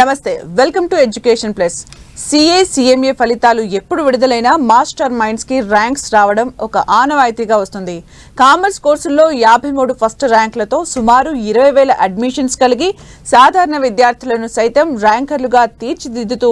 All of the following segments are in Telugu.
నమస్తే, welcome to education plus. CA CMA ఫలితాలు ఎప్పుడు విడుదలైనా మాస్టర్ మైండ్స్ కి ర్యాంక్స్ రావడం ఒక ఆనవాయితీగా వస్తుంది. కామర్స్ కోర్సుల్లో 53 ఫస్ట్ ర్యాంకులతో సుమారు 20,000 అడ్మిషన్స్ కలిగి సాధారణ విద్యార్థులను సైతం ర్యాంకర్లుగా తీర్చిదిద్దుతూ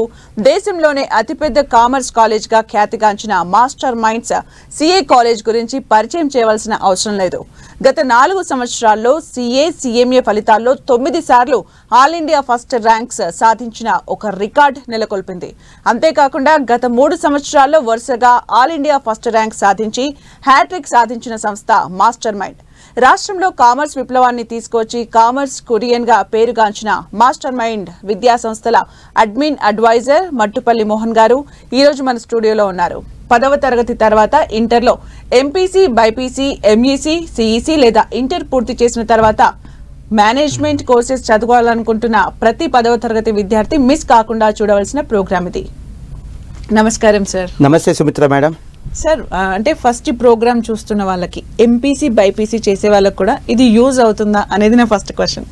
దేశంలోనే అతిపెద్ద కామర్స్ కాలేజ్గా ఖ్యాతిగాంచిన మాస్టర్ మైండ్స్ సిఏ కాలేజ్ గురించి పరిచయం చేయవలసిన అవసరం లేదు. గత 4 సంవత్సరాల్లో సిఏ సిఎంఏ ఫలితాల్లో 9 సార్లు ఆల్ ఇండియా ఫస్ట్ ర్యాంక్స్ సాధించిన ఒక రికార్డ్ నెలకొల్పింది. అంతేకాకుండా గత 3 సంవత్సరాల్లో వరుసగా ఆల్ ఇండియా ఫస్ట్ ర్యాంక్ సాధించి హ్యాట్రిక్ సాధించిన సంస్థ మాస్టర్ మైండ్. రాష్ట్రంలో కామర్స్ విప్లవాన్ని తీసుకొచ్చి కామర్స్ కురియన్ గా పేరుగాంచిన మాస్టర్ మైండ్ విద్యా సంస్థల అడ్మిన్ అడ్వైజర్ మట్టుపల్లి మోహన్ గారు ఈ రోజు మన స్టూడియోలో ఉన్నారు. 10వ తరగతి తర్వాత ఇంటర్లో ఎంపీసీ, బైపీసీ, ఎంఈసీ, సిఈసీ లేదా ఇంటర్ పూర్తి చేసిన తర్వాత మేనేజ్మెంట్ కోర్సెస్ చదవాలనుకుంటున్న ప్రతి 10వ తరగతి విద్యార్థి మిస్ కాకుండా చూడవలసిన ప్రోగ్రామ్ ఇది. నమస్కారం సార్. నమస్తే సుమిత్ర మేడం. సార్, అంటే ఫస్ట్ ప్రోగ్రామ్ చూస్తున్న వాళ్ళకి ఎంపీసీ, బైపీసీ చేసే వాళ్ళకి కూడా ఇది యూజ్ అవుతుందా అనేది నా first question.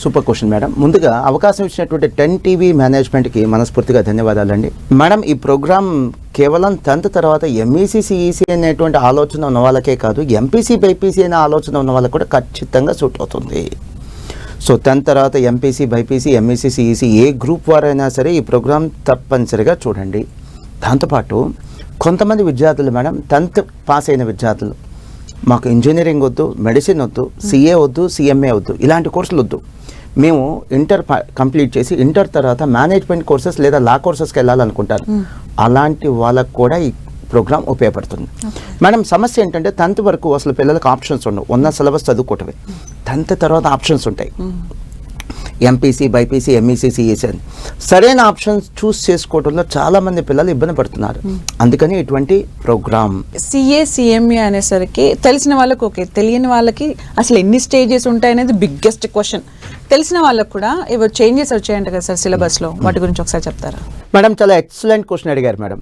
Super question madam. ముందుగా అవకాశం ఇచ్చినటువంటి 10 టీవీ మేనేజ్మెంట్కి మనస్ఫూర్తిగా ధన్యవాదాలండి. మేడం, ఈ ప్రోగ్రామ్ కేవలం 10th తర్వాత ఎంఈసీ, సిఈసీ అనేటువంటి ఆలోచన ఉన్న వాళ్ళకే కాదు, ఎంపీసీ, బైపీసీ అనే ఆలోచన ఉన్న వాళ్ళకి కూడా ఖచ్చితంగా సూట్ అవుతుంది. సో 10th తర్వాత ఎంపీసీ, బైపీసీ, ఎంఈసీ, సిఈసీ ఏ గ్రూప్ వారైనా సరే ఈ ప్రోగ్రామ్ తప్పనిసరిగా చూడండి. దాంతోపాటు కొంతమంది విద్యార్థులు మేడం 10th పాస్ అయిన విద్యార్థులు మాకు ఇంజనీరింగ్ వద్దు, మెడిసిన్ వద్దు, సిఏ వద్దు, సిఎంఏ వద్దు, ఇలాంటి కోర్సులు వద్దు, మేము ఇంటర్ కంప్లీట్ చేసి ఇంటర్ తర్వాత మేనేజ్మెంట్ కోర్సెస్ లేదా లా కోర్సెస్కి వెళ్ళాలనుకుంటారు. అలాంటి వాళ్ళకు కూడా ఈ ప్రోగ్రామ్ ఉపయోగపడుతుంది. మేడం, సమస్య ఏంటంటే 10th వరకు అసలు పిల్లలకు ఆప్షన్స్ ఉండవు, ఉన్న సిలబస్ చదువుకోవటమే. 10th తర్వాత ఆప్షన్స్ ఉంటాయి, ఎంపీసీ, బైపీసీ, ఎంఈసీ, సిఈసీ అని. సరైన ఆప్షన్స్ చూస్ చేసుకోవడంలో చాలామంది పిల్లలు ఇబ్బంది పడుతున్నారు. అందుకని ఇటువంటి ప్రోగ్రామ్ సిఏ సిఎంఏ అనేసరికి తెలిసిన వాళ్ళకి ఓకే, తెలియని వాళ్ళకి అసలు ఎన్ని స్టేజెస్ ఉంటాయనేది బిగ్గెస్ట్ క్వశ్చన్. తెలిసిన వాళ్ళకు కూడా ఏవో చేంజెస్ వచ్చాయంట కదా సార్ సిలబస్లో, వాటి గురించి ఒకసారి చెప్తారా? మేడం, చాలా ఎక్సలెంట్ క్వశ్చన్ అడిగారు మేడం.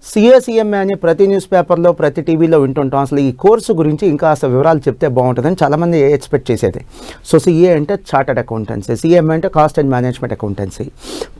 సిఏ సిఎంఏ అని ప్రతి న్యూస్ పేపర్లో, ప్రతి టీవీలో వింటుంటాం. అసలు ఈ కోర్సు గురించి ఇంకా అసలు వివరాలు చెప్తే బాగుంటుందని చాలామంది ఎక్స్పెక్ట్ చేసేది. సో సిఏ అంటే చార్టర్డ్ అకౌంటెన్సీ, సిఎంఏ అంటే cost and management accountancy.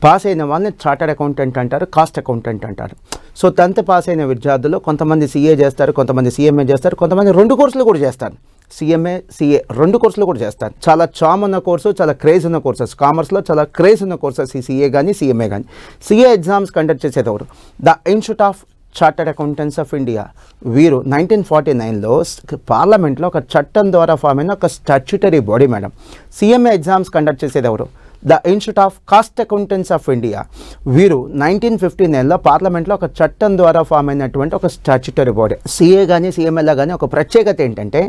Pass అయిన వాళ్ళని చార్టర్డ్ అకౌంటెంట్ అంటారు, కాస్ట్ అకౌంటెంట్ అంటారు. సో 10th పాస్ అయిన విద్యార్థులు కొంతమంది సిఏ చేస్తారు, కొంతమంది సిఎంఏ చేస్తారు, కొంతమంది 2 కోర్సులు కూడా చేస్తారు. సిఎంఏ, సిఏ 2 కోర్సులు కూడా చేస్తారు. చాలా చామ్ ఉన్న కోర్సు, చాలా క్రేజ్ ఉన్న కోర్సెస్. కామర్స్లో చాలా క్రేజ్ ఉన్న కోర్సెస్ ఈ సిఏ కానీ సిఎంఏ కానీ. సిఏ ఎగ్జామ్స్ కండక్ట్ చేసేది ఎవరు? The institute of chartered accountants of India. వీరు 1949లో పార్లమెంట్లో ఒక చట్టం ద్వారా ఫామ్ అయిన ఒక statutory body madam. CMA exams conduct చేసేది ఎవరు? The institute of cost accountants of India. వీరు 1959లో పార్లమెంట్లో ఒక చట్టం ద్వారా ఫామ్ అయినటువంటి ఒక స్టాట్యూటరీ బాడీ. సిఏ కానీ సిఎంఏలో కానీ ఒక ప్రత్యేకత ఏంటంటే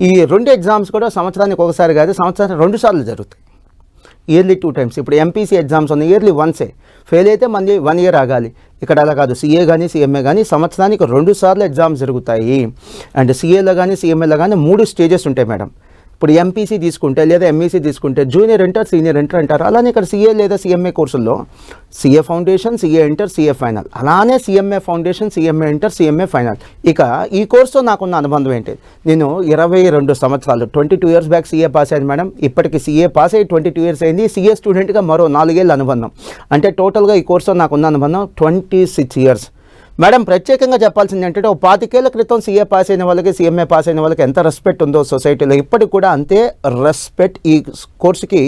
ఈ 2 ఎగ్జామ్స్ కూడా సంవత్సరానికి ఒకసారి కాదు, సంవత్సరానికి 2 సార్లు జరుగుతాయి. Yearly 2 times. ఇప్పుడు ఎంపీసీ ఎగ్జామ్స్ ఉన్నాయి, ఇయర్లీ 1 ఫెయిల్ అయితే మళ్ళీ 1 year ఆగాలి. ఇక్కడ అలా కాదు, సిఏ కానీ సిఎంఏ కానీ సంవత్సరానికి 2 సార్లు ఎగ్జామ్స్ జరుగుతాయి. అండ్ సిఏలో కానీ సిఎంఏలో కానీ 3 స్టేజెస్ ఉంటాయి మేడం. ఇప్పుడు ఎంపీసీ తీసుకుంటే లేదా ఎంఈసీ తీసుకుంటే జూనియర్ ఇంటర్, సీనియర్ ఇంటర్ అంటారు. అలానే ఇక్కడ సిఏ లేదా సిఎంఏ కోర్సుల్లో CA foundation, CA inter, CA final, అలానే CMA foundation, CMA inter, CMA final. ఇక ఈ కోర్సుతో నాకున్న అనుబంధం ఏంటి? నేను 22 సంవత్సరాలు 22 years బ్యాక్ సిఏ పాస్ అయ్యాను మేడం. ఇప్పటికి సిఏ పాస్ అయ్యి 22 years అయింది. సిఏ స్టూడెంట్గా మరో 4 ఏళ్ళ అనుబంధం. అంటే టోటల్గా ఈ కోర్సుతో నాకున్న అనుబంధం 26 years. మేడం, ప్రత్యేకంగా చెప్పాల్సింది ఏంటంటే 25 ఏళ్ల క్రితం సిఏ పాస్ అయిన వాళ్ళకి, సిఎంఏ పాస్ అయిన వాళ్ళకి ఎంత రెస్పెక్ట్ ఉందో సొసైటీలో, ఇప్పటికి కూడా అంతే రెస్పెక్ట్ ఈ కోర్సుకి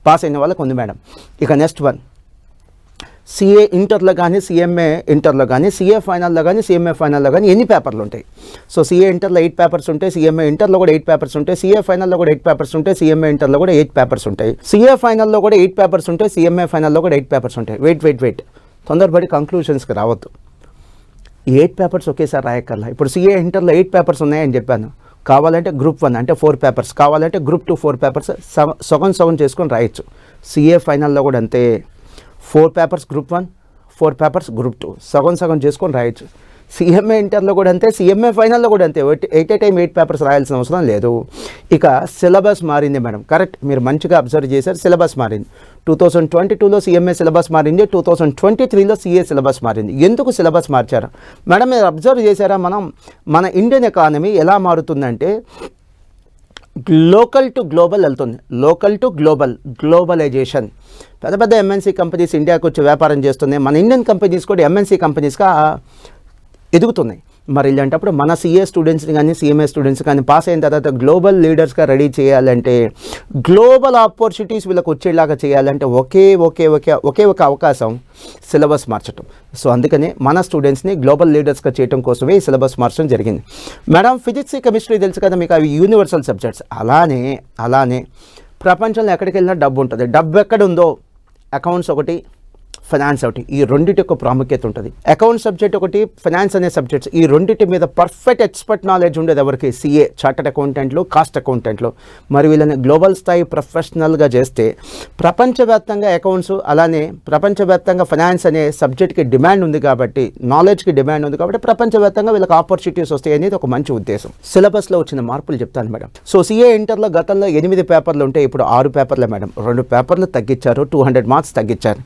పాస్ అయిన వాళ్ళకి ఉంది మేడం. ఇక నెక్స్ట్ వన్, సిఏ ఇంటర్లో కానీ సిఎంఏ ఇంటర్లో కానీ, సిఏ ఫైనల్లో కానీ సిఎంఏ ఫైనల్లో కానీ ఎన్ని పేపర్లు ఉంటాయి? సో సిఏ ఇంటర్లో 8 పేపర్స్ ఉంటాయి, సిఎంఏ ఇంటర్లో కూడా 8 పేపర్స్ ఉంటాయి, సిఏ ఫైనల్లో కూడా 8 పేపర్స్ ఉంటాయి, సిఎంఏ ఇంటర్లో కూడా 8 పేపర్స్ ఉంటాయి, సిఏ ఫైనల్లో కూడా 8 పేపర్స్ ఉంటాయి, సిఎంఏ ఫైనల్లో కూడా 8 పేపర్స్ ఉంటాయి. వెయిట్ తొందరపడి కంక్లూషన్స్కి రావద్దు. 8 పేపర్స్ ఒకేసారి రాయక్కర్లా. ఇప్పుడు సిఏ ఇంటర్లో 8 పేపర్స్ ఉన్నాయని చెప్పాను. కావాలంటే గ్రూప్ 1 అంటే 4 పేపర్స్, కావాలంటే గ్రూప్ 2 4 పేపర్స్ సగం చేసుకొని రాయొచ్చు. సిఏ ఫైనల్లో కూడా అంతే, 4 పేపర్స్ గ్రూప్ 1, 4 పేపర్స్ గ్రూప్ 2, సగం చేసుకొని రాయొచ్చు. సిఎంఏ ఇంటర్లో కూడా అంతే, సిఎంఏ ఫైనల్లో కూడా అంతే. 8 పేపర్స్ రాయాల్సిన అవసరం లేదు. ఇక సిలబస్ మారింది మేడం. కరెక్ట్, మీరు మంచిగా అబ్జర్వ్ చేశారు. సిలబస్ మారింది. 2022లో సిఎంఏ సిలబస్ మారింది, 2023లో సిఏ సిలబస్ మారింది. ఎందుకు సిలబస్ మార్చారు మేడం? మీరు అబ్జర్వ్ చేశారా? మన ఇండియన్ ఎకానమీ ఎలా మారుతుందంటే లోకల్ టు గ్లోబల్ వెళ్తుంది. Local to globalization. పెద్ద పెద్ద ఎంఎన్సీ కంపెనీస్ ఇండియాకి వచ్చి వ్యాపారం చేస్తున్నాయి. మన ఇండియన్ కంపెనీస్ కూడా ఎంఎన్సీ కంపెనీస్గా ఎదుగుతున్నాయి. మరి ఇలాంటప్పుడు మన సిఏ స్టూడెంట్స్ని కానీ సిఎంఏ స్టూడెంట్స్ కానీ పాస్ అయిన తర్వాత గ్లోబల్ లీడర్స్గా రెడీ చేయాలంటే, గ్లోబల్ ఆపర్చునిటీస్ వీళ్ళకి వచ్చేలాగా చేయాలంటే ఒకే ఒక అవకాశం సిలబస్ మార్చడం. సో అందుకనే మన స్టూడెంట్స్ని గ్లోబల్ లీడర్స్గా చేయడం కోసమే ఈ సిలబస్ మార్చడం జరిగింది. మేడం ఫిజిక్స్ కెమిస్ట్రీ తెలుసు కదా మీకు, అవి యూనివర్సల్ సబ్జెక్ట్స్. అలానే ప్రపంచంలో ఎక్కడికి వెళ్ళినా డబ్బు ఉంటుంది. డబ్బు ఎక్కడ ఉందో అకౌంట్స్ ఒకటి, ఫైనాన్స్ ఒకటి, ఈ రెండింటి యొక్క ప్రాముఖ్యత ఉంటుంది. అకౌంట్ సబ్జెక్ట్ ఒకటి, ఫైనాన్స్ అనే సబ్జెక్ట్స్, ఈ రెండింటి మీద పర్ఫెక్ట్ ఎక్స్పర్ట్ నాలెడ్జ్ ఉండేది ఎవరికి? సిఏ, చార్టర్డ్ అకౌంటెంట్లు, కాస్ట్ అకౌంటెంట్లు. మరి వీళ్ళని గ్లోబల్ స్థాయి ప్రొఫెషనల్గా చేస్తే ప్రపంచవ్యాప్తంగా అకౌంట్స్, అలానే ప్రపంచవ్యాప్తంగా ఫైనాన్స్ అనే సబ్జెక్ట్కి డిమాండ్ ఉంది కాబట్టి, నాలెడ్జ్కి డిమాండ్ ఉంది కాబట్టి ప్రపంచవ్యాప్తంగా వీళ్ళకి ఆపర్చునిటీస్ వస్తాయి అనేది ఒక మంచి ఉద్దేశం. సిలబస్లో వచ్చిన మార్పులు చెప్తాను మేడం. సో సిఏ ఇంటర్లో గతంలో 8 పేపర్లు ఉంటే ఇప్పుడు 6 పేపర్లే మేడం. 2 పేపర్లు తగ్గించారు, 200 మార్క్స్ తగ్గించారు.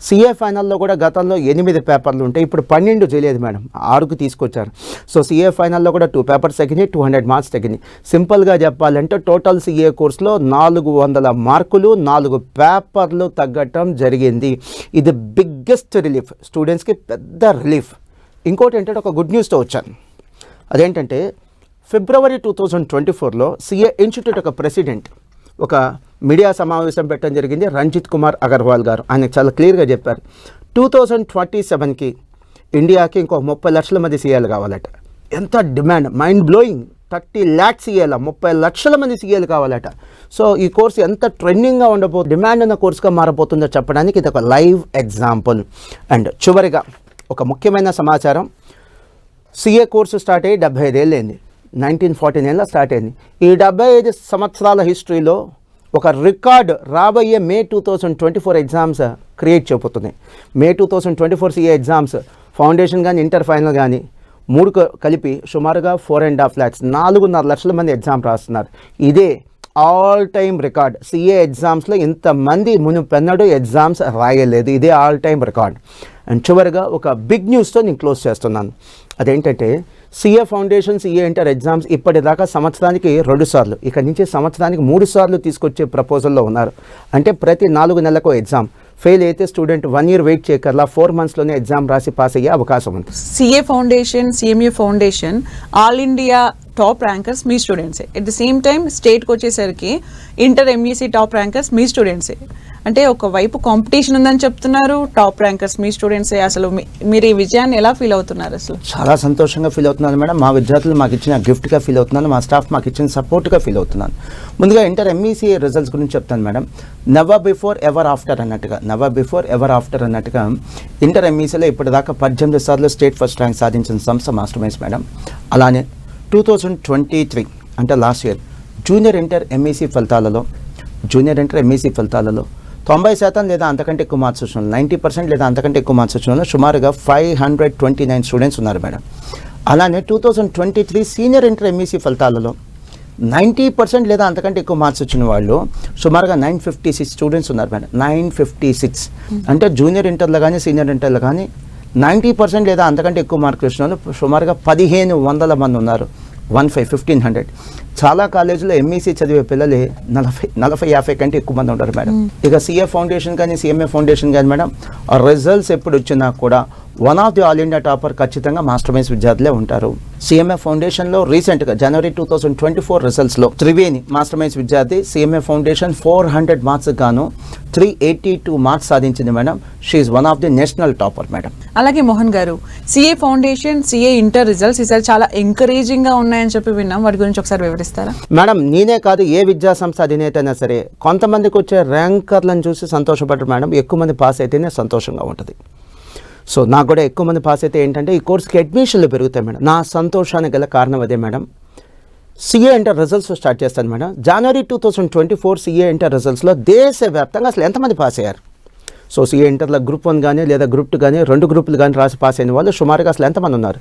సిఏ ఫైనల్లో కూడా గతంలో 8 పేపర్లు ఉంటే ఇప్పుడు 12 చేయలేదు మేడం, 6కు తీసుకొచ్చారు. సో సిఏ ఫైనల్లో కూడా 2 పేపర్స్ తగ్గినాయి, 200 మార్క్స్ తగ్గినాయి. సింపుల్గా చెప్పాలంటే టోటల్ సిఏ కోర్సులో 400 మార్కులు, 4 పేపర్లు తగ్గటం జరిగింది. ఇది బిగ్గెస్ట్ రిలీఫ్, స్టూడెంట్స్కి పెద్ద రిలీఫ్. ఇంకోటి ఏంటంటే ఒక గుడ్ న్యూస్తో వచ్చాను. అదేంటంటే ఫిబ్రవరి 2024లో సిఏ ఇన్స్టిట్యూట్ ఒక ప్రెసిడెంట్ ఒక మీడియా సమావేశం పెట్టడం జరిగింది. రంజిత్ కుమార్ అగర్వాల్ గారు ఆయన చాలా క్లియర్గా చెప్పారు, 2027కి ఇండియాకి ఇంకో 30 లక్షల మంది సీఏలు కావాలట. ఎంత డిమాండ్, మైండ్ బ్లోయింగ్. 30 lakhs సీఏల, 30 లక్షల మంది సీఏలు కావాలట. సో ఈ కోర్సు ఎంత ట్రెండింగ్గా ఉండబోతుంది, డిమాండ్ ఉన్న కోర్సుగా మారబోతుందో చెప్పడానికి ఇది ఒక లైవ్ ఎగ్జాంపుల్. అండ్ చివరిగా ఒక ముఖ్యమైన సమాచారం, సిఏ కోర్సు స్టార్ట్ అయ్యి 75 ఏళ్ళు అయింది. 1949లో స్టార్ట్ అయింది. ఈ 75 సంవత్సరాల హిస్టరీలో ఒక రికార్డ్ రాబోయే మే 2024 ఎగ్జామ్స్ క్రియేట్ చేయబోతున్నాయి. మే 2024 సిఏ ఎగ్జామ్స్ ఫౌండేషన్ కానీ ఇంటర్ ఫైనల్ కానీ 3 కలిపి సుమారుగా 4.5 lakhs, 4.5 లక్షల మంది ఎగ్జామ్ రాస్తున్నారు. ఇదే ఆల్ టైమ్ రికార్డ్. సిఏ ఎగ్జామ్స్లో ఇంతమంది మునుపెన్నడూ ఎగ్జామ్స్ రాయలేదు. ఇదే ఆల్ టైమ్ రికార్డ్. అండ్ చివరిగా ఒక బిగ్ న్యూస్తో నేను క్లోజ్ చేస్తున్నాను. అదేంటంటే CA foundation, CA inter exams ఇప్పటిదాకా సంవత్సరానికి 2 సార్లు, ఇక్కడి నుంచి సంవత్సరానికి 3 సార్లు తీసుకొచ్చే ప్రపోజల్లో ఉన్నారు. అంటే ప్రతి 4 నెలలకు ఎగ్జామ్. ఫెయిల్ అయితే స్టూడెంట్ 1 year వెయిట్ చేయకర్లా 4 monthsలోనే ఎగ్జామ్ రాసి పాస్ అయ్యే అవకాశం ఉంది. CA foundation, CMA foundation all India top rankers మీ స్టూడెంట్సే. ఎట్ ది సేమ్ టైం స్టేట్కి వచ్చేసరికి ఇంటర్ ఎంఈసీ టాప్ ర్యాంకర్స్ మీ స్టూడెంట్సే. అంటే ఒకవైపు కాంపిటీషన్ ఉందని చెప్తున్నారు, టాప్ ర్యాంకర్స్ మీ స్టూడెంట్సే. అసలు మీరు ఈ విజయాన్ని ఎలా ఫీల్ అవుతున్నారు? అసలు చాలా సంతోషంగా ఫీల్ అవుతున్నాను మేడం. మా విద్యార్థులు మాకు ఇచ్చిన గిఫ్ట్గా ఫీల్ అవుతున్నాను, మా స్టాఫ్ మాకు ఇచ్చిన సపోర్ట్గా ఫీల్ అవుతున్నాను. ముందుగా ఇంటర్ ఎంఈసీ రిజల్ట్స్ గురించి చెప్తాను madam. Never before ever after అన్నట్టుగా ఇంటర్ ఎంఈసీలో ఇప్పటిదాకా 18 సార్లు స్టేట్ ఫస్ట్ ర్యాంక్ సాధించిన సంస్థ మాస్టర్ మైండ్స్ మేడం. అలానే 2023 అంటే last year junior inter MEC ఫలితాలలో 90% లేదా అంతకంటే ఎక్కువ మార్క్స్ వచ్చిన 90% లేదా అంతకంటే ఎక్కువ మార్క్స్ వచ్చిన సుమారుగా 529 స్టూడెంట్స్ ఉన్నారు మేడం. అలానే 2023 సీనియర్ ఇంటర్ ఎంఈసీ ఫలితాలలో 90% లేదా అంతకంటే ఎక్కువ మార్క్స్ వచ్చిన వాళ్ళు సుమారుగా 956 స్టూడెంట్స్ ఉన్నారు మేడం. 956 అంటే జూనియర్ ఇంటర్లో కానీ సీనియర్ ఇంటర్లో కానీ 90% లేదా అంతకంటే ఎక్కువ మార్కులు వచ్చిన వాళ్ళు సుమారుగా 1500 మంది ఉన్నారు. 1500. చాలా కాలేజీలో ఎంఈసీ చదివే పిల్లలే 40-50 కంటే ఎక్కువ మంది ఉంటారు మేడం. ఇక సిఏ ఫౌండేషన్ కానీ సిఎంఏ ఫౌండేషన్ కానీ మేడం ఆ రిజల్ట్స్ ఎప్పుడు వచ్చినా కూడా one of the all India topper ఖచ్చితంగా మాస్టర్ మైండ్స్ విద్యార్థులే ఉంటారు. సిఎంఏ ఫౌండేషన్లో రీసెంట్గా జనవరి 2024 రిజల్ట్స్లో త్రివేణి మాస్టర్ మైండ్స్ విద్యార్థి సిఎంఏ ఫౌండేషన్ 400 మార్క్స్ గాను 382 మార్క్స్ సాధించింది madam. She one of the national topper madam. అలాగే Mohan garu, CA foundation, CA inter results ఈసారి చాలా ఎంకరేజింగ్గా ఉన్నాయని చెప్పి విన్నాం, వాటి గురించి ఒకసారి వివరిస్తారా? మేడం నేనే కాదు, ఏ విద్యా సంస్థ అధినేత అయినా సరే కొంతమందికి వచ్చే ర్యాంకర్లను చూసి సంతోషపడరు మేడం. ఎక్కువ మంది పాస్ అయితేనే సంతోషంగా ఉంటుంది. సో నాకు కూడా ఎక్కువ మంది పాస్ అయితే ఏంటంటే ఈ కోర్సుకి అడ్మిషన్లు పెరుగుతాయి మేడం. నా సంతోషానికి గల కారణం అదే madam. CA inter results start చేస్తాను మేడం. జనవరి 2024 సిఏ ఇంటర్ రిజల్ట్స్లో దేశవ్యాప్తంగా అసలు ఎంతమంది పాస్ అయ్యారు? సో సిఏ ఇంటర్లో గ్రూప్ 1 కానీ లేదా గ్రూప్ 2 కానీ 2 గ్రూపులు కానీ రాసి పాస్ అయిన వాళ్ళు సుమారుగా అసలు ఎంతమంది ఉన్నారు?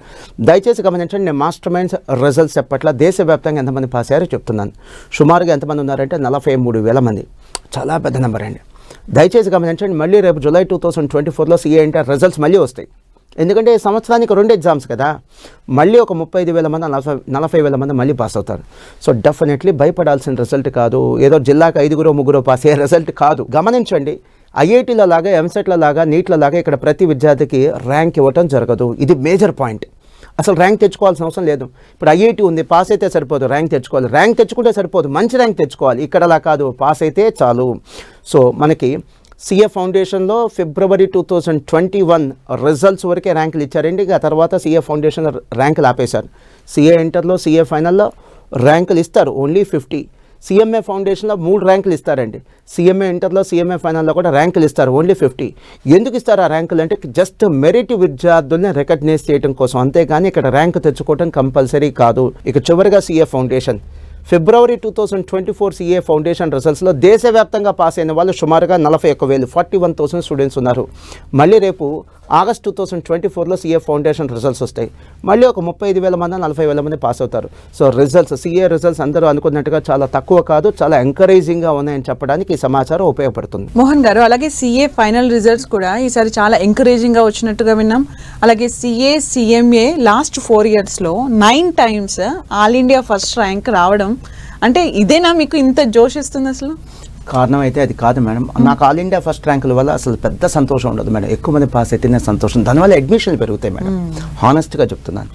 దయచేసి గమనించండి, నేను మాస్టర్ మైండ్స్ రిజల్ట్స్ చెప్పట్ల దేశవ్యాప్తంగా ఎంతమంది పాస్ అయ్యారో చెప్తున్నాను. సుమారుగా ఎంతమంది ఉన్నారంటే 43,000 మంది. చాలా పెద్ద నెంబర్ అండి. దయచేసి గమనించండి, మళ్ళీ రేపు జూలై 2024లో సిఏ ఇంటర్ రిజల్ట్స్ మళ్ళీ వస్తాయి. ఎందుకంటే సంవత్సరానికి 2 ఎగ్జామ్స్ కదా, మళ్ళీ ఒక 35,000 మంది 40,000 మంది మళ్ళీ పాస్ అవుతారు. సో డెఫినెట్లీ భయపడాల్సిన రిజల్ట్ కాదు, ఏదో జిల్లాకు 5-3 పాస్ అయ్యే రిజల్ట్ కాదు. గమనించండి, ఐఐటీలో లాగా ఎంసెట్లో లాగా నీట్లో లాగా ఇక్కడ ప్రతి విద్యార్థికి ర్యాంక్ ఇవ్వటం జరగదు. ఇది మేజర్ పాయింట్. అసలు ర్యాంక్ తెచ్చుకోవాల్సిన అవసరం లేదు. ఇప్పుడు ఐఐటీ ఉంది, పాస్ అయితే సరిపోదు, ర్యాంక్ తెచ్చుకోవాలి. ర్యాంక్ తెచ్చుకుంటే సరిపోదు, మంచి ర్యాంక్ తెచ్చుకోవాలి. ఇక్కడలా కాదు, పాస్ అయితే చాలు. సో మనకి సిఏ ఫౌండేషన్లో ఫిబ్రవరి 2021 రిజల్ట్స్ వరకే ర్యాంకులు ఇచ్చారండి. ఆ తర్వాత సిఏ ఫౌండేషన్లో ర్యాంకులు ఆపేశారు. సిఏ ఇంటర్లో సిఏ ఫైనల్లో ర్యాంకులు ఇస్తారు ఓన్లీ 50. సిఎంఏ ఫౌండేషన్లో 3 ర్యాంకులు ఇస్తారండి. సిఎంఏ ఇంటర్లో సిఎంఏ ఫైనల్లో కూడా ర్యాంకులు ఇస్తారు ఓన్లీ 50. ఎందుకు ఇస్తారు ఆ ర్యాంకులు అంటే జస్ట్ మెరిట్ విద్యార్థుల్ని రికగ్నైజ్ చేయడం కోసం, అంతేగాని ఇక్కడ ర్యాంకు తెచ్చుకోవడం కంపల్సరీ కాదు. ఇక చివరిగా సిఏ ఫౌండేషన్ ఫిబ్రవరి 2024 సిఏ ఫౌండేషన్ రిజల్ట్స్లో దేశవ్యాప్తంగా పాస్ అయిన వాళ్ళు సుమారుగా 41,000 41,000 స్టూడెంట్స్ ఉన్నారు. మళ్ళీ రేపు ఆగస్ట్ 2024లో సిఏ ఫౌండేషన్ రిజల్ట్స్ వస్తాయి. మళ్ళీ ఒక 35,000 మంది 40,000 మంది పాస్ అవుతారు. సో రిజల్ట్స్ సిఏ రిజల్ట్స్ అందరూ అనుకున్నట్టుగా చాలా తక్కువ కాదు, చాలా ఎంకరేజింగ్గా ఉన్నాయని చెప్పడానికి ఈ సమాచారం ఉపయోగపడుతుంది. మోహన్ గారు, అలాగే సిఏ ఫైనల్ రిజల్ట్స్ కూడా ఈసారి చాలా ఎంకరేజింగ్గా వచ్చినట్టుగా విన్నాం. అలాగే సిఏ సిఎంఏ లాస్ట్ 4 ఇయర్స్లో 9 times all India first rank రావడం అంటే ఇదేనా మీకు ఇంత జోష్ ఇస్తుంది? అసలు కారణం అయితే అది కాదు మేడం. నాకు ఆల్ ఇండియా ఫస్ట్ ర్యాంకుల వల్ల అసలు పెద్ద సంతోషం ఉండదు మేడం. ఎక్కువ మంది పాస్ అయితేనే సంతోషం, దానివల్ల అడ్మిషన్లు పెరుగుతాయి మేడం. హానెస్ట్గా చెప్తున్నాను.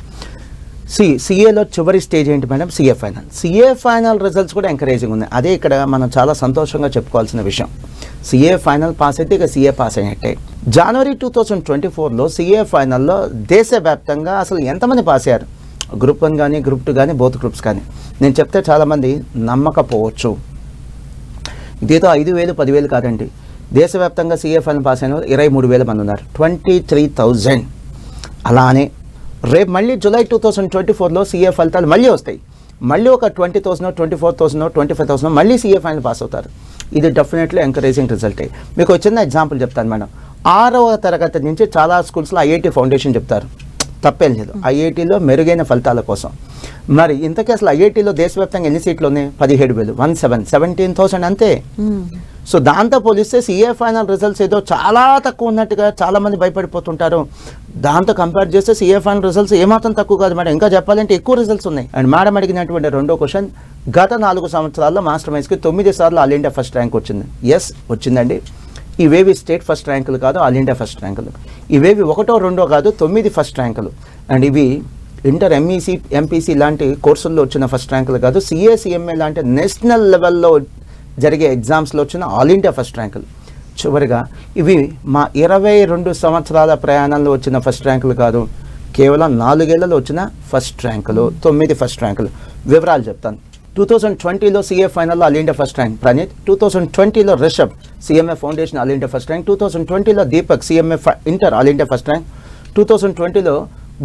సిఏలో చివరి స్టేజ్ ఏంటి madam? CA final. CA final results కూడా ఎంకరేజింగ్ ఉన్నాయి. అదే ఇక్కడ మనం చాలా సంతోషంగా చెప్పుకోవాల్సిన విషయం. సిఏ ఫైనల్ పాస్ అయితే ఇక సిఏ పాస్ అయినట్టే. జనవరి 2024లో సిఏ ఫైనల్లో దేశవ్యాప్తంగా అసలు ఎంతమంది పాస్ అయ్యారు? గ్రూప్ 1 కానీ గ్రూప్ 2 కానీ బోత్ గ్రూప్స్ కానీ. నేను చెప్తే చాలామంది నమ్మకపోవచ్చు. ఇదేదో 5,000 10,000 కాదండి. దేశవ్యాప్తంగా సిఏ ఫైనల్ పాస్ అయిన 23,000 మంది ఉన్నారు, 23,000. అలానే రేపు మళ్ళీ జూలై 2024లో సిఏ ఫలితాలు మళ్ళీ వస్తాయి. మళ్ళీ ఒక 20,000 24,000 25,000 మళ్ళీ సిఏ ఫైనల్ పాస్ అవుతారు. ఇది డెఫినెట్లీ ఎంకరేజింగ్ రిజల్టే. మీకు ఒక చిన్న ఎగ్జాంపుల్ చెప్తాను మేడం. 6వ తరగతి నుంచి చాలా స్కూల్స్లో ఐఐటీ ఫౌండేషన్ చెప్తారు, తప్పేం లేదు, ఐఐటీలో మెరుగైన ఫలితాల కోసం. మరి ఇంతకీ అసలు ఐఐటీలో దేశవ్యాప్తంగా ఎన్ని సీట్లు ఉన్నాయి? 17,000 17,000 అంతే. సో దాంతో పోలిస్తే సిఏ ఫైనల్ రిజల్ట్స్ ఏదో చాలా తక్కువ ఉన్నట్టుగా చాలామంది భయపడిపోతుంటారు. దాంతో కంపేర్ చేస్తే సిఏ ఫైనల్ రిజల్ట్స్ ఏమాత్రం తక్కువ కాదు మేడం. ఇంకా చెప్పాలంటే ఎక్కువ రిజల్ట్స్ ఉన్నాయి. అండ్ మేడం అడిగినటువంటి రెండో క్వశ్చన్, గత 4 సంవత్సరాల్లో మాస్టర్ మైన్స్కి 9 సార్లు ఆల్ ఇండియా ఫస్ట్ ర్యాంక్ వచ్చింది. ఎస్, వచ్చిందండి. ఇవేవి స్టేట్ ఫస్ట్ ర్యాంకులు కాదు, ఆల్ ఇండియా ఫస్ట్ ర్యాంకులు. ఇవేవి 1, 2 కాదు, 9 ఫస్ట్ ర్యాంకులు. అండ్ ఇవి ఇంటర్ ఎంఈసీ ఎంపీసీ లాంటి కోర్సుల్లో వచ్చిన ఫస్ట్ ర్యాంకులు కాదు, సిఏ సిఎంఏ లాంటి నేషనల్ లెవెల్లో జరిగే ఎగ్జామ్స్లో వచ్చిన ఆల్ ఇండియా ఫస్ట్ ర్యాంకులు. చివరిగా ఇవి మా 22 సంవత్సరాల ప్రయాణంలో వచ్చిన ఫస్ట్ ర్యాంకులు కాదు, కేవలం 4 ఏళ్లలో వచ్చిన ఫస్ట్ ర్యాంకులు, 9 ఫస్ట్ ర్యాంకులు. వివరాలు చెప్తాను. 2020లో సిఏ ఫైనల్లో all India first rank Praneeth, 2020లో Rishab CMA foundation all India first rank, 2020లో Deepak CMA inter all India first rank, 2020లో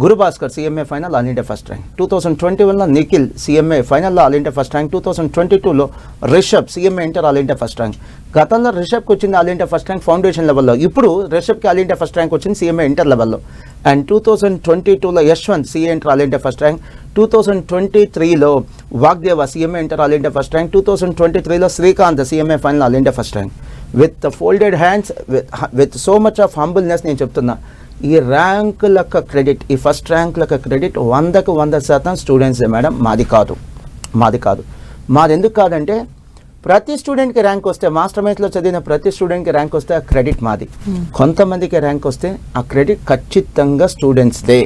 Gurubhaskar CMA final all India first rank, 2021లో నిఖిల్ సిఎంఏ ఫైనల్లో ఆల్ ఇండియా ఫస్ట్ ర్యాంక్, 2022లో Rishab CMA inter all India first rank. గతంలో రిషబ్కి వచ్చింది all India first rank foundation లెవెల్లో, ఇప్పుడు రిషబ్కి ఆల్ ఇండియా ఫస్ట్ ర్యాంక్ వచ్చింది సిఎంఏ ఇంటర్ లెవెల్లో. అండ్ 2022లో Yashwanth CA inter all India first rank, 2023లో Vagdeva CMA inter all India first rank, 2023లో Srikanth CMA final all India first rank. With folded hands, with so much of humbleness నేను చెప్తున్నా, ఈ ర్యాంకులకు క్రెడిట్, ఈ ఫస్ట్ ర్యాంకులకు క్రెడిట్ 100కు 100% స్టూడెంట్సే మేడం, మాది కాదు. మాది ఎందుకు కాదంటే ప్రతి స్టూడెంట్కి ర్యాంక్ వస్తే, మాస్టర్ మైన్స్లో చదివిన ప్రతి స్టూడెంట్కి ర్యాంక్ వస్తే ఆ క్రెడిట్ మాది. కొంతమందికి ర్యాంక్ వస్తే ఆ క్రెడిట్ ఖచ్చితంగా స్టూడెంట్స్దే.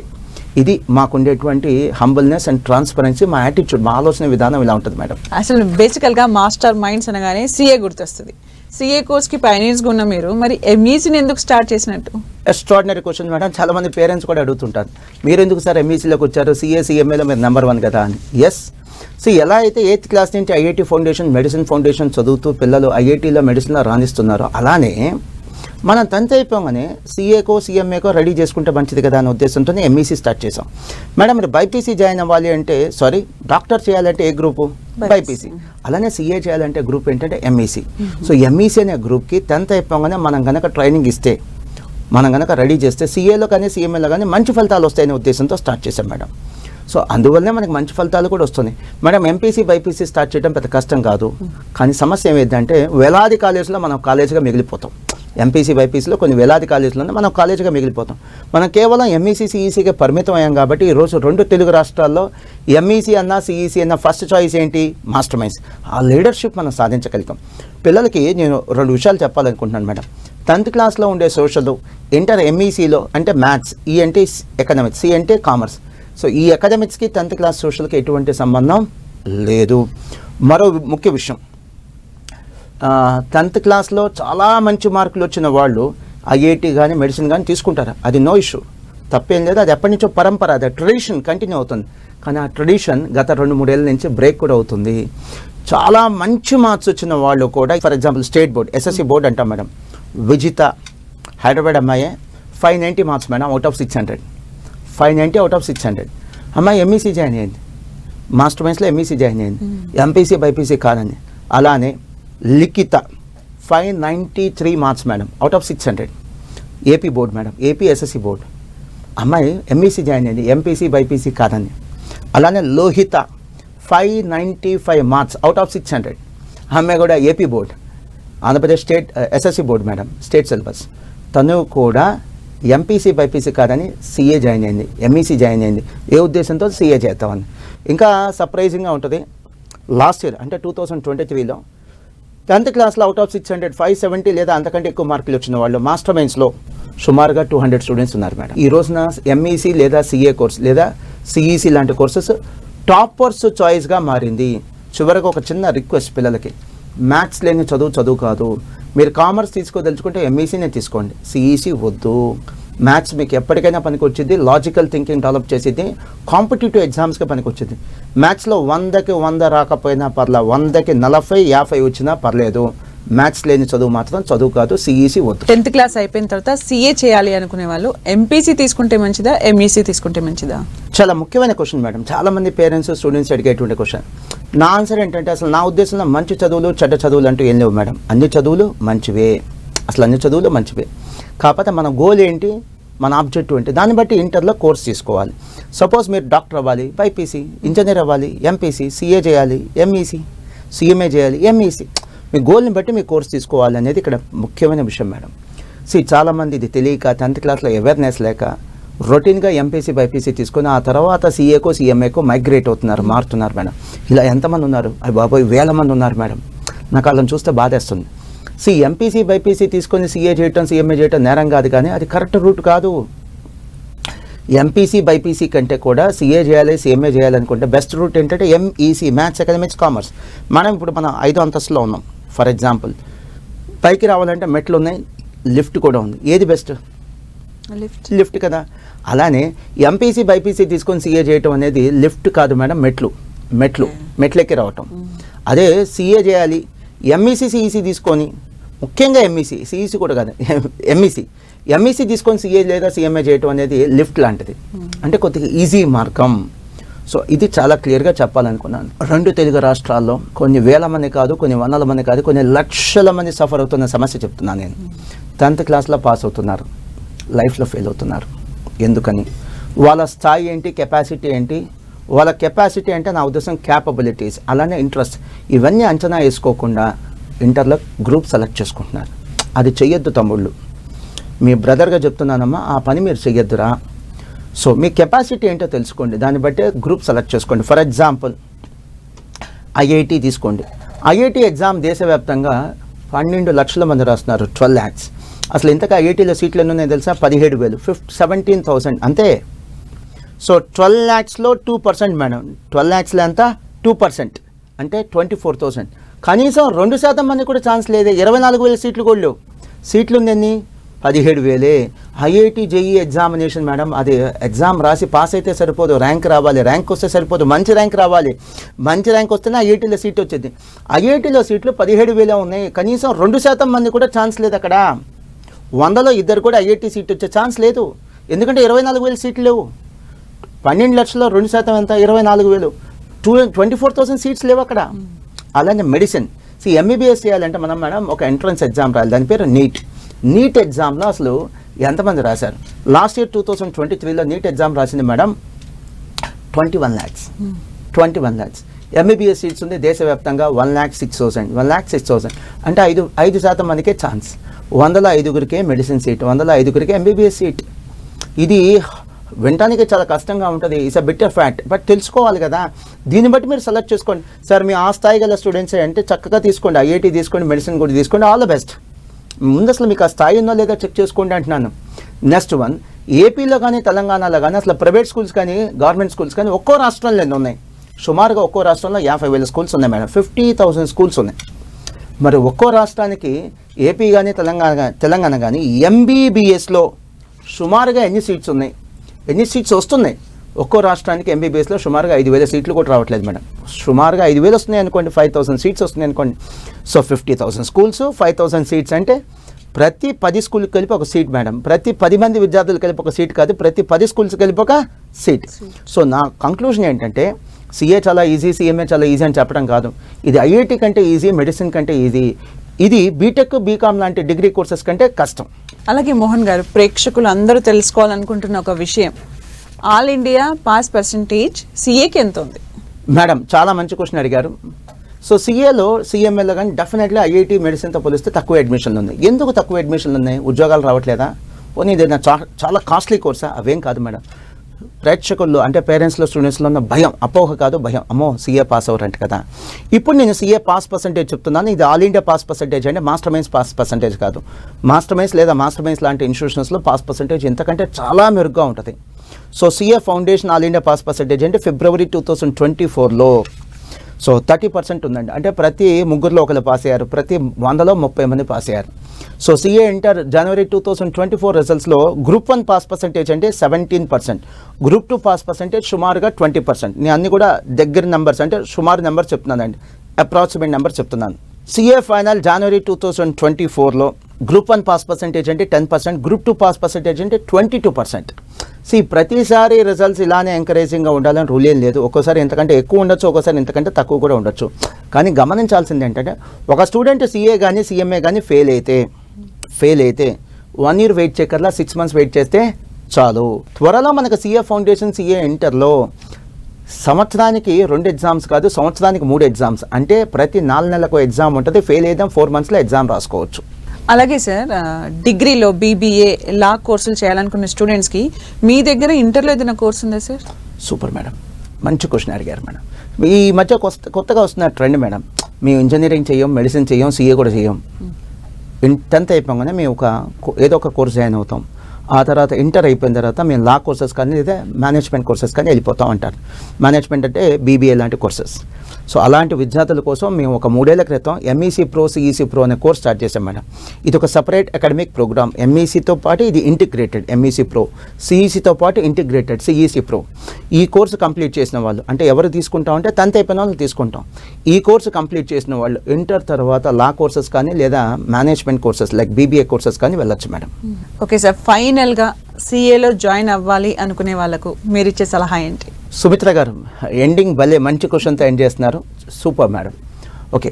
ఇది మాకుండేటువంటి హంబుల్నెస్ అండ్ ట్రాన్స్పరెన్సీ, మా యాటిట్యూడ్, మా ఆలోచన విధానం ఇలా ఉంటుంది మేడం. అసలు బేసికల్గా మాస్టర్ మైండ్స్ అనగానే సిఏ గుర్తొస్తుంది. సిఏ కోర్స్కి పైనీర్స్గా ఉన్న మీరు మరి ఎంఈసీని ఎందుకు స్టార్ట్ చేసినట్టు? Extraordinary question madam. చాలామంది పేరెంట్స్ కూడా అడుగుతుంటారు, మీరు ఎందుకు సార్ ఎంఈసీలోకి వచ్చారు, సిఏ సిఎంఏలో మీరు నెంబర్ 1 కదా అని. ఎస్, సో ఎలా అయితే 8th క్లాస్ నుంచి ఐఐటీ ఫౌండేషన్, మెడిసిన్ ఫౌండేషన్ చదువుతూ పిల్లలు ఐఐటీలో మెడిసిన్లో రాణిస్తున్నారో, అలానే మనం 10th అయిపోగానే సిఏకో సిఎంఏకో రెడీ చేసుకుంటే మంచిది కదా అనే ఉద్దేశంతోనే ఎంఈసీ స్టార్ట్ చేసాం. మేడం మీరు బైపీసీ జాయిన్ అవ్వాలి అంటే, డాక్టర్ చేయాలంటే ఏ గ్రూపు? బైపీసీ. అలానే సిఏ చేయాలంటే గ్రూప్ ఏంటంటే ఎంఈసీ. సో ఎంఈసీ అనే గ్రూప్కి 10th అయిపోగానే మనం కనుక ట్రైనింగ్ ఇస్తే, మనం కనుక రెడీ చేస్తే సిఏలో కానీ సిఎంఏలో కానీ మంచి ఫలితాలు వస్తాయనే ఉద్దేశంతో స్టార్ట్ చేశాం మేడం. సో అందువల్లనే మనకి మంచి ఫలితాలు కూడా వస్తున్నాయి మేడం. ఎంపీసీ బైపీసీ స్టార్ట్ చేయడం పెద్ద కష్టం కాదు, కానీ సమస్య ఏమైందంటే వేలాది కాలేజీలో మనం కాలేజీగా మిగిలిపోతాం. ఎంపీసీ బైపీసీలో కొన్ని వేలాది కాలేజీలు ఉన్నాయి, మనం కాలేజీగా మిగిలిపోతాం. మనం కేవలం ఎంఈసీ సిఈసీకే పరిమితం అయ్యాం కాబట్టి ఈరోజు 2 తెలుగు రాష్ట్రాల్లో ఎంఈసీ అన్నా సిఈసీ అన్న ఫస్ట్ చాయిస్ ఏంటి? Master minds. ఆ లీడర్షిప్ మనం సాధించగలుగుతాం. పిల్లలకి నేను 2 విషయాలు చెప్పాలనుకుంటున్నాను మేడం. 10th క్లాస్లో ఉండే సోషల్, ఇంటర్ ఎంఈసీలో అంటే మ్యాథ్స్, ఈ అంటే ఎకనామిక్స్, సి అంటే కామర్స్. సో ఈ ఎకనామిక్స్కి 10th క్లాస్ సోషల్కి ఎటువంటి సంబంధం లేదు. మరో ముఖ్య విషయం, 10th క్లాస్లో చాలా మంచి మార్కులు వచ్చిన వాళ్ళు ఐఐటి కానీ మెడిసిన్ కానీ తీసుకుంటారు, అది నో ఇష్యూ, తప్పేం లేదు. అది ఎప్పటి నుంచో పరంపర, అది ట్రెడిషన్ కంటిన్యూ అవుతుంది. కానీ ఆ ట్రెడిషన్ గత 2-3 ఏళ్ళ నుంచి బ్రేక్ కూడా అవుతుంది. చాలా మంచి మార్క్స్ వచ్చిన వాళ్ళు కూడా, for example state board, SSC board అంటాం మేడం, విజిత హైదరాబాద్ అమ్మాయి 590 marks madam out of 600, 590 out of 600. అమ్మాయి ఎంఈసీ జాయిన్ అయ్యింది, మాస్టర్ మైండ్స్లో ఎంఈసీ జాయిన్ అయ్యింది, ఎంపీసీ బైపీసీ కాదని. అలానే లిఖిత 593 marks madam out of 600, AP board madam, AP SSC board. అమ్మాయి ఎంఈసీ జాయిన్ అయింది, ఎంపీసీ బైపీసీ కాదని. అలానే లోహిత 595 మార్క్స్ అవుట్ ఆఫ్ 600, అమ్మాయి కూడా AP board, Andhra Pradesh state SSC board madam, state syllabus. తను కూడా ఎంపీసీ బైపీసీ కాదని సీఏ జాయిన్ అయింది, ఎంఈసీ జాయిన్ అయింది. ఏ ఉద్దేశంతో? సీఏ చేద్దామని. ఇంకా సర్ప్రైజింగ్గా ఉంటుంది, లాస్ట్ ఇయర్ అంటే 2023లో 10th క్లాస్లో అవుట్ ఆఫ్ 600 570 లేదా అంతకంటే ఎక్కువ మార్కులు వచ్చిన వాళ్ళు మాస్టర్ మైండ్స్లో సుమారుగా 200 స్టూడెంట్స్ ఉన్నారు మేడం. ఈ రోజున ఎంఈసీ లేదా సీఏ కోర్స్ లేదా సిఈసీ లాంటి కోర్సెస్ టాపర్స్ చాయిస్గా మారింది. చివరికి ఒక చిన్న రిక్వెస్ట్ పిల్లలకి, మ్యాథ్స్ లేని చదువు కాదు. మీరు కామర్స్ తీసుకోదలుచుకుంటే ఎంఈసీనే తీసుకోండి, సిఈసీ వద్దు. మ్యాథ్స్ మీకు ఎప్పటికైనా పనికి వచ్చింది, లాజికల్ థింకింగ్ డెవలప్ చేసేది, కాంపిటేటివ్ ఎగ్జామ్స్కి పనికి వచ్చింది. మ్యాథ్స్లో 100కి 100 రాకపోయినా పర్లేదు, 100కి 40 50 వచ్చినా పర్లేదు. మ్యాథ్స్ లేని చదువు మాత్రం చదువు కాదు, సిఈసీ వద్దు. 10th క్లాస్ అయిపోయిన తర్వాత సీఏ చేయాలి అనుకునే వాళ్ళు ఎంపీసీ తీసుకుంటే మంచిదా, ఎంఈసీ తీసుకుంటే మంచిదా? చాలా ముఖ్యమైన క్వశ్చన్ మేడం, చాలామంది పేరెంట్స్ స్టూడెంట్స్ అడిగేటువంటి క్వశ్చన్. నా ఆన్సర్ ఏంటంటే, అసలు నా ఉద్దేశంలో మంచి చదువులు చెడ్డ చదువులు అంటూ ఏం లేవు మేడం. అన్ని చదువులు మంచివే, అసలు అన్ని చదువులు మంచివే. కాకపోతే మన గోల్ ఏంటి, మన ఆబ్జెక్టివ్ ఏంటి, దాన్ని బట్టి ఇంటర్లో కోర్స్ తీసుకోవాలి. సపోజ్ మీరు డాక్టర్ అవ్వాలి, బైపీసీ, ఇంజనీర్ అవ్వాలి, ఎంపీసీ, సీఏ చేయాలి, ఎంఈసీ, సిఎంఏ చేయాలి, ఎంఈసీ. మీ గోల్ని బట్టి మీ కోర్స్ తీసుకోవాలి అనేది ఇక్కడ ముఖ్యమైన విషయం మేడం. చాలామంది ఇది తెలియక 10th క్లాస్లో అవేర్నెస్ లేక రొటీన్గా ఎంపీసీ బైపీసీ తీసుకొని ఆ తర్వాత సీఏకో సిఎంఏకో మైగ్రేట్ అవుతున్నారు, మారుతున్నారు మేడం. ఇలా ఎంతమంది ఉన్నారు? అవి బాబోయ్, వేల మంది ఉన్నారు మేడం. నాకు వాళ్ళని చూస్తే బాధేస్తుంది. ఎంపీసీ బైపీసీ తీసుకొని సీఏ చేయటం సిఎంఏ చేయటం నేరం కాదు, కానీ అది కరెక్ట్ రూట్ కాదు. ఎంపీసీ బైపీసీ కంటే కూడా సీఏ చేయాలి, సిఎంఏ చేయాలనుకుంటే బెస్ట్ రూట్ ఏంటంటే ఎంఈసీ, మ్యాథ్స్ ఎకనామిక్స్ కామర్స్. ఇప్పుడు మనం 5వ అంతస్తులో ఉన్నాం ఫర్ ఎగ్జాంపుల్. పైకి రావాలంటే మెట్లు ఉన్నాయి, లిఫ్ట్ కూడా ఉంది. ఏది బెస్ట్? లిఫ్ట్ కదా. అలానే ఎంపీసీ బైపీసీ తీసుకొని సీఏ చేయటం అనేది లిఫ్ట్ కాదు మేడం, మెట్లెక్కి రావటం. అదే సీఏ చేయాలి, ఎంఈసీ సిఈసీ తీసుకొని, ముఖ్యంగా ఎంఈసీ, సిఈసీ కూడా కాదు, ఎంఈసీ తీసుకొని సీఏ లేదా సిఎంఏ చేయటం అనేది లిఫ్ట్ లాంటిది, అంటే కొద్దిగా ఈజీ మార్గం. సో ఇది చాలా క్లియర్గా చెప్పాలనుకున్నాను. 2 తెలుగు రాష్ట్రాల్లో కొన్ని వేల మంది కాదు, కొన్ని వందల మంది కాదు, కొన్ని లక్షల మంది సఫర్ అవుతున్న సమస్య చెప్తున్నాను నేను. 10th క్లాస్లో పాస్ అవుతున్నారు, లైఫ్లో ఫెయిల్ అవుతున్నారు. ఎందుకని? వాళ్ళ స్థాయి ఏంటి, కెపాసిటీ ఏంటి? వాళ్ళ కెపాసిటీ అంటే నా ఉద్దేశం క్యాపబిలిటీస్, అలానే ఇంట్రెస్ట్, ఇవన్నీ అంచనా వేసుకోకుండా ఇంటర్లో గ్రూప్ సెలెక్ట్ చేసుకుంటున్నారు. అది చెయ్యొద్దు తమ్ముళ్ళు, మీ బ్రదర్గా చెప్తున్నానమ్మా, ఆ పని మీరు చెయ్యొద్దురా. సో మీ కెపాసిటీ ఏంటో తెలుసుకోండి, దాన్ని బట్టే గ్రూప్ సెలెక్ట్ చేసుకోండి. ఫర్ ఎగ్జాంపుల్ ఐఐటి తీసుకోండి. ఐఐటి ఎగ్జామ్ దేశవ్యాప్తంగా 12 లక్షల మంది రాస్తున్నారు, 12 lakhs. అసలు ఇంతగా ఐఐటీలో సీట్లు ఎన్ని ఉన్నాయో తెలుసా? 17,000, 17,000 అంతే. సో 12 lakhsలో 2% మేడం, 12 lakhsలో ఎంత? 2% అంటే 24,000. కనీసం 2% మంది కూడా ఛాన్స్ లేదే. 24,000 సీట్లు కూడా లేవు. సీట్లు ఉందని 17,000. ఐఐటి జేఈ ఎగ్జామినేషన్ మేడం, అది ఎగ్జామ్ రాసి పాస్ అయితే సరిపోదు, ర్యాంక్ రావాలి, ర్యాంక్ వస్తే సరిపోదు, మంచి ర్యాంక్ రావాలి, మంచి ర్యాంక్ వస్తేనే ఐఐటీలో సీట్ వచ్చింది. ఐఐటీలో సీట్లు 17,000 ఉన్నాయి, కనీసం 2% మంది కూడా ఛాన్స్ లేదు. అక్కడ 100లో 2 కూడా ఐఐటి సీట్ వచ్చే ఛాన్స్ లేదు, ఎందుకంటే 24,000 సీట్లు లేవు. 12 లక్షల్లో 2% ఎంత? 24,000. 24,000 సీట్స్ లేవు అక్కడ. అలానే మెడిసిన్, ఎంబీబీఎస్ చేయాలంటే మనం మేడం ఒక ఎంట్రన్స్ ఎగ్జామ్ రాయాలి, దాని పేరు నీట్ ఎగ్జామ్లో అసలు ఎంతమంది రాశారు? లాస్ట్ ఇయర్ 2023లో నీట్ ఎగ్జామ్ రాసింది మేడం 21 lakhs. ఎంబీబీఎస్ సీట్స్ ఉంది దేశవ్యాప్తంగా 1,06,000 1,06,000 అంటే 5% మందికే chance. 105 medicine seat, 105 MBBS seat. ఇది వినటానికి చాలా కష్టంగా ఉంటుంది. It's a bitter fact, but తెలుసుకోవాలి కదా. దీన్ని బట్టి మీరు సెలెక్ట్ చేసుకోండి. సార్ మీ ఆ స్థాయి గల స్టూడెంట్సే అంటే చక్కగా తీసుకోండి, ఐఐటీ తీసుకోండి, మెడిసిన్ కూడా తీసుకోండి, ఆల్ ద బెస్ట్. ముందు అసలు మీకు ఆ స్థాయి ఉందో లేదా చెక్ చేసుకోండి అంటున్నాను. నెక్స్ట్ వన్, ఏపీలో కానీ తెలంగాణలో కానీ అసలు ప్రైవేట్ స్కూల్స్ కానీ గవర్నమెంట్ స్కూల్స్ కానీ ఒక్కో రాష్ట్రంలో ఎన్ని ఉన్నాయి? సుమారుగా ఒక్కో రాష్ట్రంలో 50,000 స్కూల్స్ ఉన్నాయి మేడం, 50,000 స్కూల్స్ ఉన్నాయి. మరి ఒక్కో రాష్ట్రానికి ఏపీ కానీ తెలంగాణ కానీ ఎంబీబీఎస్లో సుమారుగా ఎన్ని సీట్స్ ఉన్నాయి, ఎన్ని సీట్స్ వస్తున్నాయి? ఒక్కో రాష్ట్రానికి ఎంబీబీఎస్లో సుమారుగా 5,000 సీట్లు కూడా రావట్లేదు మేడం. సుమారుగా 5,000 వస్తున్నాయి అనుకోండి, 5,000 సీట్స్ వస్తున్నాయి అనుకోండి. సో 50,000 స్కూల్స్, 5,000 సీట్స్ అంటే ప్రతి 10 స్కూల్కి కలిపి ఒక సీట్ మేడం. ప్రతి 10 మంది విద్యార్థులు కలిపి ఒక సీట్ కాదు, ప్రతి 10 స్కూల్స్కి కలిపి ఒక సీట్. సో నా కంక్లూజన్ ఏంటంటే సిఏ చాలా ఈజీ, సిఎంఏ చాలా ఈజీ అని చెప్పడం కాదు. ఇది ఐఐటి కంటే ఈజీ, మెడిసిన్ కంటే ఈజీ. ఇది బీటెక్, బీకామ్ లాంటి డిగ్రీ కోర్సెస్ కంటే కష్టం. అలాగే మోహన్ గారు, ప్రేక్షకులు అందరూ తెలుసుకోవాలనుకుంటున్న ఒక విషయం, ఆల్ ఇండియా పాస్ పర్సంటేజ్ సిఏకి ఎంత ఉంది? మేడం చాలా మంచి క్వశ్చన్ అడిగారు. సో సిఏలో, సిఎంఏలో కానీ డెఫినెట్లీ ఐఐటి మెడిసిన్తో పోలిస్తే తక్కువ అడ్మిషన్లు ఉన్నాయి. ఎందుకు తక్కువ అడ్మిషన్లు ఉన్నాయి? ఉద్యోగాలు రావట్లేదా? పోనీ ఇదేనా చాలా కాస్ట్లీ కోర్సా? అవేం కాదు మేడం. ప్రేక్షకుల్లో అంటే పేరెంట్స్లో, స్టూడెంట్స్లో ఉన్న భయం, అపోహ కాదు భయం, అమ్మో సిఏ పాస్ అవ్వరంట కదా. ఇప్పుడు నేను సిఏ పాస్ పర్సంటేజ్ చెప్తున్నాను. ఇది ఆల్ ఇండియా పాస్ పర్సంటేజ్ అంటే మాస్టర్ మైన్స్ పాస్ పర్సంటేజ్ కాదు. మాస్టర్ మైన్స్ లేదా మాస్టర్ మైన్స్ లాంటి ఇన్స్టిట్యూషన్స్లో పాస్ పర్సంటేజ్ ఇంతకంటే చాలా మెరుగ్గా ఉంటుంది. So CA foundation all India pass percentage అంటే ఫిబ్రవరి 2024లో సో 30% ఉందండి. అంటే ప్రతి 3 ఒకరు పాస్ అయ్యారు, ప్రతి 100లో 30 మంది పాస్ అయ్యారు. సో సిఏ ఇంటర్ జనవరి 2024 రిజల్ట్స్లో గ్రూప్ 1 పాస్ పర్సంటేజ్ అంటే 17%, గ్రూప్ 2 పాస్ పర్సంటేజ్ సుమారుగా 20%. నేను అన్ని కూడా దగ్గర నెంబర్స్ అంటే సుమారు నెంబర్ చెప్తున్నానండి, అప్రాక్సిమేట్ నెంబర్ చెప్తున్నాను. సిఏ ఫైనల్ జనవరి 2024లో గ్రూప్ 1 పాస్ పర్సంటేజ్ అంటే 10%, గ్రూప్ 2 పాస్ పర్సంటేజ్ అంటే 22%. ప్రతిసారి రిజల్ట్స్ ఇలానే ఎంకరేజింగ్గా ఉండాలని రూల్ ఏం లేదు. ఒక్కోసారి ఎంతకంటే ఎక్కువ ఉండొచ్చు, ఒక్కోసారి ఎంతకంటే తక్కువ కూడా ఉండొచ్చు. కానీ గమనించాల్సింది ఏంటంటే ఒక స్టూడెంట్ సిఏ కానీ సిఎంఏ కానీ ఫెయిల్ అయితే 1 year వెయిట్ చేయకర్లా 6 months వెయిట్ చేస్తే చాలు. త్వరలో మనకు సిఏ ఫౌండేషన్, సిఏ ఇంటర్లో సంవత్సరానికి 2 ఎగ్జామ్స్ కాదు, సంవత్సరానికి 3 ఎగ్జామ్స్. అంటే ప్రతి 4 నెలలకు ఎగ్జామ్ ఉంటుంది. ఫెయిల్ అయితే 4 monthsలో ఎగ్జామ్ రాసుకోవచ్చు. అలాగే సార్, డిగ్రీలో బీబీఏ లా కోర్సులు చేయాలనుకున్న స్టూడెంట్స్కి మీ దగ్గర ఇంటర్లో ఏదైనా కోర్స్ ఉందా సార్? సూపర్ మేడం, మంచి క్వశ్చన్ అడిగారు మేడం. ఈ మధ్య కొత్తగా వస్తున్న ట్రెండ్ మేడం, మేము ఇంజనీరింగ్ చేయం, మెడిసిన్ చేయం, సిఏ కూడా చేయం. 10th అయిపోగానే మేము ఏదో ఒక కోర్స్ జాయిన్ అవుతాం. ఆ తర్వాత ఇంటర్ అయిపోయిన తర్వాత మేము లా కోర్సెస్ కానీ లేదా మేనేజ్మెంట్ కోర్సెస్ కానీ వెళ్ళిపోతాం అంటారు. మేనేజ్మెంట్ అంటే బీబీఏ లాంటి కోర్సెస్. సో అలాంటి విద్యార్థుల కోసం మేము ఒక 3 ఏళ్ల క్రితం ఎంఈసీ ప్రో, సిఈసీ ప్రో అనే కోర్స్ స్టార్ట్ చేసాం మేడం. ఇది ఒక సపరేట్ అకాడమిక్ ప్రోగ్రామ్. ఎంఈసీతో పాటు ఇది ఇంటిగ్రేటెడ్ ఎంఈసీ ప్రో, సిఈసీతో పాటు ఇంటిగ్రేటెడ్ సిఈసీ ప్రో. ఈ కోర్సు కంప్లీట్ చేసిన వాళ్ళు అంటే ఎవరు తీసుకుంటాం అంటే 10th అయిపోయిన వాళ్ళు తీసుకుంటాం. ఈ కోర్సు కంప్లీట్ చేసిన వాళ్ళు ఇంటర్ తర్వాత లా కోర్సెస్ కానీ లేదా management courses like BBA courses కానీ వెళ్ళొచ్చు మేడం. ఓకే సార్, ఫైనల్గా సిఏలో జాయిన్ అవ్వాలి అనుకునే వాళ్ళకు మీరు ఇచ్చే సలహా ఏంటి? సుమిత్ర గారు ఎండింగ్ భలే మంచి క్వశ్చన్తో ఎండ్ చేస్తున్నారు. Super madam. ఓకే,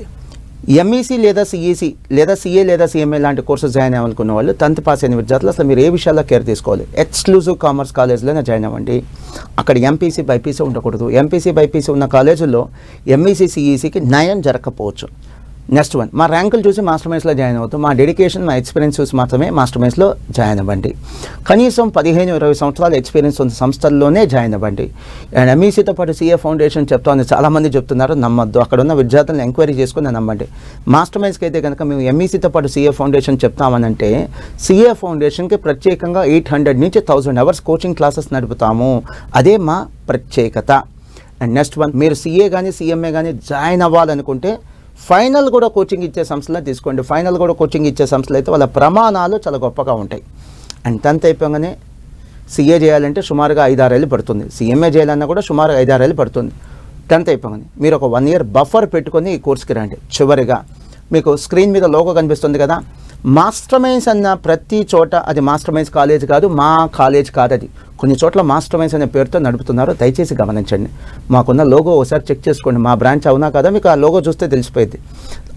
ఎంఈసీ లేదా సిఈసీ లేదా సిఏ లేదా సిఎంఏ లాంటి కోర్సెస్ జాయిన్ అవ్వాలనుకున్న వాళ్ళు 10th పాస్ అయిన విద్యార్థులు అసలు మీరు ఏ విషయాల్లో కేర్ తీసుకోవాలి? ఎక్స్క్లూజివ్ కామర్స్ కాలేజ్లోనే జాయిన్ అవ్వండి. అక్కడ ఎంపీసీ బైపీసీ ఉండకూడదు. ఎంపీసీ బైపీసీ ఉన్న కాలేజీల్లో ఎంఈసీ సిఈసీకి న్యాయం జరగకపోవచ్చు. నెక్స్ట్ వన్, మా ర్యాంకులు చూసి మాస్టర్ మైన్స్లో జాయిన్ అవుతాం. మా డెడికేషన్, మా ఎక్స్పీరియన్స్ చూసి మాత్రమే మాస్టర్ మైన్స్లో జాయిన్ అవ్వండి. కనీసం 15-20 సంవత్సరాల ఎక్స్పీరియన్స్ ఉన్న సంస్థల్లోనే జాయిన్ అవ్వండి. అండ్ ఎంఈసీతో పాటు సిఏ ఫౌండేషన్ చెప్తామని చాలామంది చెప్తున్నారు, నమ్మద్దు. అక్కడ ఉన్న విద్యార్థులను ఎంక్వైరీ చేసుకుని నమ్మండి. మాస్టర్ మైన్స్కి అయితే కనుక మేము ఎంఈసీతో పాటు సిఏ ఫౌండేషన్ చెప్తామనంటే సిఏ ఫౌండేషన్కి ప్రత్యేకంగా 800 నుంచి 1000 hours కోచింగ్ క్లాసెస్ నడుపుతాము. అదే మా ప్రత్యేకత. అండ్ నెక్స్ట్ వన్, మీరు సిఏ కానీ సిఎంఏ కానీ జాయిన్ అవ్వాలనుకుంటే ఫైనల్ కూడా కోచింగ్ ఇచ్చే సంస్థలో తీసుకోండి. ఫైనల్ కూడా కోచింగ్ ఇచ్చే సంస్థలు అయితే వాళ్ళ ప్రమాణాలు చాలా గొప్పగా ఉంటాయి. అండ్ 10th అయిపోగానే సిఏ చేయాలంటే సుమారుగా 5-6 ఏళ్ళు పడుతుంది. సిఎంఏ చేయాలన్నా కూడా సుమారుగా 5-6 ఏళ్ళు పడుతుంది. 10th అయిపోగానే మీరు ఒక 1 year బఫర్ పెట్టుకొని ఈ కోర్స్కి రండి. చివరిగా మీకు స్క్రీన్ మీద లోగో కనిపిస్తుంది కదా, మాస్టర్ మైన్స్ అన్న ప్రతి చోట అది మాస్టర్ మైన్స్ కాలేజ్ కాదు, మా కాలేజ్ కాదు. అది కొన్ని చోట్ల మాస్టర్ మైన్స్ అనే పేరుతో నడుపుతున్నారు. దయచేసి గమనించండి. మాకున్న లోగో ఒకసారి చెక్ చేసుకోండి. మా బ్రాంచ్ అవునా కదా మీకు ఆ లోగో చూస్తే తెలిసిపోయింది.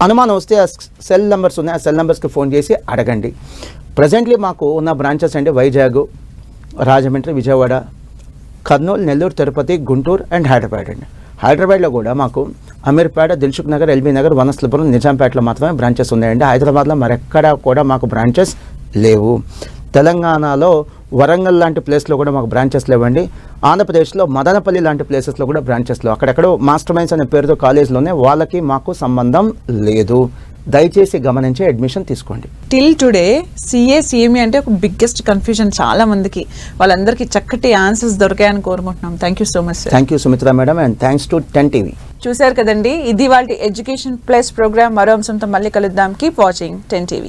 అనుమానం వస్తే ఆ సెల్ నెంబర్స్ ఉన్నాయి, ఆ సెల్ నెంబర్స్కి ఫోన్ చేసి అడగండి. ప్రజెంట్లీ మాకు ఉన్న బ్రాంచెస్ అంటే వైజాగ్, రాజమండ్రి, విజయవాడ, కర్నూలు, నెల్లూరు, తిరుపతి, గుంటూరు అండ్ హైదరాబాద్ అండి. హైదరాబాద్లో కూడా మాకు అమీర్పేట, దిల్సుఖ్ నగర్, ఎల్బీ నగర్, వనస్థలిపురం, నిజాంపేటలో మాత్రమే బ్రాంచెస్ ఉన్నాయండి. హైదరాబాద్లో మరెక్కడా కూడా మాకు బ్రాంచెస్ లేవు. తెలంగాణలో వరంగల్ లాంటి ప్లేస్లో కూడా మాకు బ్రాంచెస్ లేవండి. ఆంధ్రప్రదేశ్లో మదనపల్లి లాంటి ప్లేసెస్లో కూడా బ్రాంచెస్లో అక్కడెక్కడో మాస్టర్ మైండ్స్ అనే పేరుతో కాలేజ్లోనే వాళ్ళకి మాకు సంబంధం లేదు. దయచేసి గమనించి అడ్మిషన్ తీసుకోండి. టిల్ టుడే సిఏ సిఎంఏ అంటే ఒక బిగ్గెస్ట్ కన్ఫ్యూజన్ చాలా మందికి. వాళ్ళందరికీ చక్కటి ఆన్సర్స్ దొరికాయని కోరుకుంటున్నాం. Thank you so much sir. Thank you Sumitra madam, and thanks to 10 TV. చూశారు కదండి, ఇది వాళ్ళ ఎడ్యుకేషన్ ప్లస్ ప్రోగ్రామ్. మరో అంశంతో మళ్ళీ కలుద్దాం. Keep watching 10 TV.